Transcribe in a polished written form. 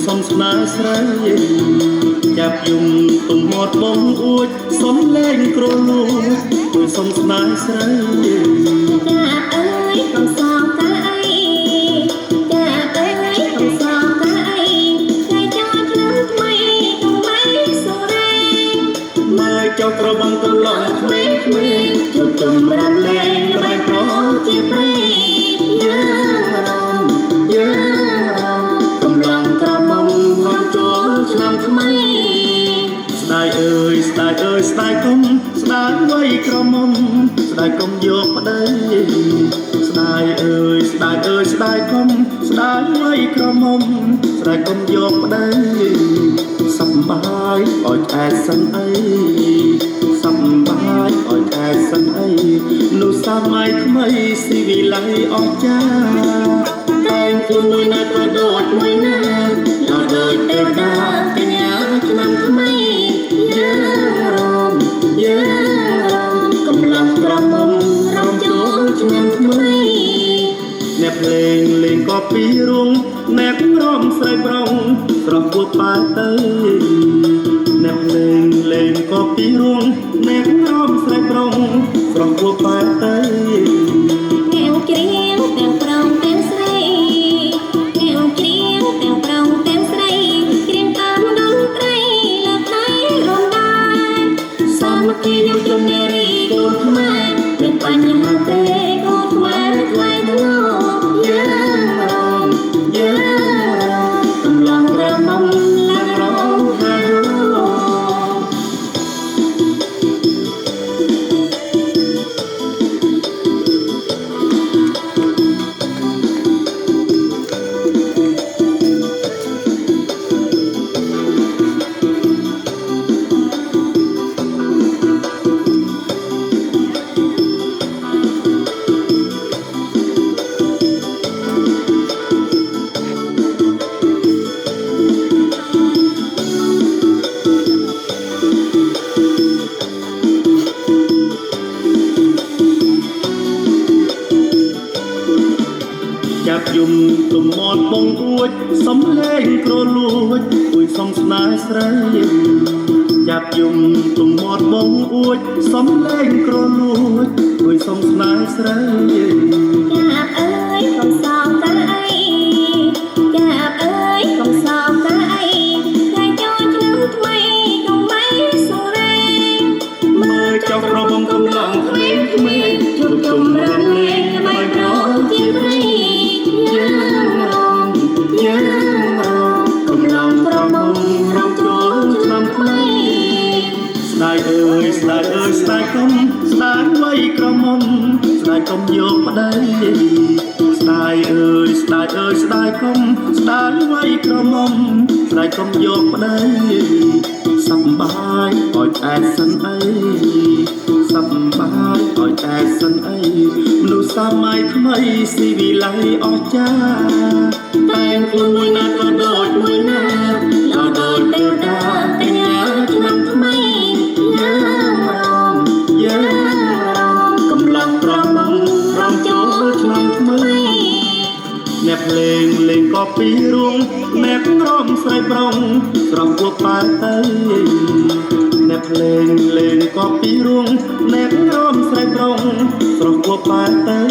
សំស្នេហ៍ស្រីចាប់យំទំមាត់បងអួចសំលែងក្រលួចសំស្នេហ៍ស្រីចាអើយកំសោកាអីចាអើយកំសោកាអីថ្ងៃចូលឆ្នាំថ្មីកុំបីសូរ៉េមើលចុះក្របងកំឡុងក្មេងៗជួបជុំរំលែងបែបប្រងជាព្រៃយើងកំឡុងក្រមុំហត់ចូលឆ្នាំថ្មីស្ដាយអើយស្ដាយអើយស្ដាយកុំស្ដាយໄວក្រមុំស្ដាយកុំយកប្តីស្ដាយអើយស្ដាយអើយស្ដាយកុំស្ដាយໄວក្រមុំស្ដាយកុំយកប្តីសប្បាយអោយតែសិនអីសប្បាយអោយតែសិនអីនោះសម័យថ្មីស៊ីវិល័យអស្ចារ្យតែងខ្លួនមួយណាក៏ដូចមួយណាដល់ដូចទេវតាកញ្ញាឆ្នាំថ្មីយើងកំឡុងក្រមុំរំចូលឆ្នាំថ្មីអ្នកភ្លេងលេងក៏ពីរួងអ្នករំស្រីប្រុងស្រស់ពួតប៉ែទៅអ្នកភ្លេងលេងក៏ពីរួងអ្នករំស្រីប្រុងស្រស់ពួតប៉ែទៅអ្នកច្រៀងទាំងប្រុងទាំងស្រីអ្នកច្រៀងទាំងប្រុងទាំងស្រីច្រៀងតាមតន្ត្រីលើកដៃរំដាយសាមគ្គីយុទ្ធនារីកូនខ្មែរមានបញ្ហាទេកូនខ្មែរថ្លៃថ្នូរយើងកំឡុងក្រមុំឡើងរងហាចាប់យំទំមាត់បងអួចសំលែងក្រលួចសំស្នេហ៍ស្រីចាប់យំទំមាត់បងអួចសំលែងក្រលួចសំស្នេហ៍ស្រីចាអើយកំសោកាអីចាអើយកំសោកាអីថ្ងៃចូលឆ្នាំថ្មីកុំបីសូរ៉េមើលចុះក្រមុំកំឡុងក្មេងៗជួបជុំរំលែងបែបប្រងជាព្រៃយើងកំឡុងក្រមុំរំចូលឆ្នាំថ្មីស្ដាយអើយស្ដាយអើយស្ដាយកុំស្ដាយໄວក្រមុំស្ដាយកុំយកប្តីស្ដាយអើយស្ដាយអើយស្ដាយកុំស្ដាយໄວក្រមុំស្ដាយកុំយកប្តីសប្បាយអោយតែសិនអីសប្បាយអោយតែសិនអីមនុស្សសម័យថ្មីស៊ីវិល័យអស្ចារ្យតែងខ្លួនមួយណាក៏ដូចមួយណាដល់ដូចទេវតាកញ្ញាឆ្នាំថ្មីយើងកំឡុងក្រមុំរំចូលឆ្នាំថ្មីអ្នកភ្លេងលេងក៏ពីរួងអ្នករំស្រីប្រុងស្រស់ពួតប៉ែទៅអ្នកភ្លេងលេងក៏ពីរួងអ្នករំស្រីប្រុងស្រស់ពួតប៉ែទៅ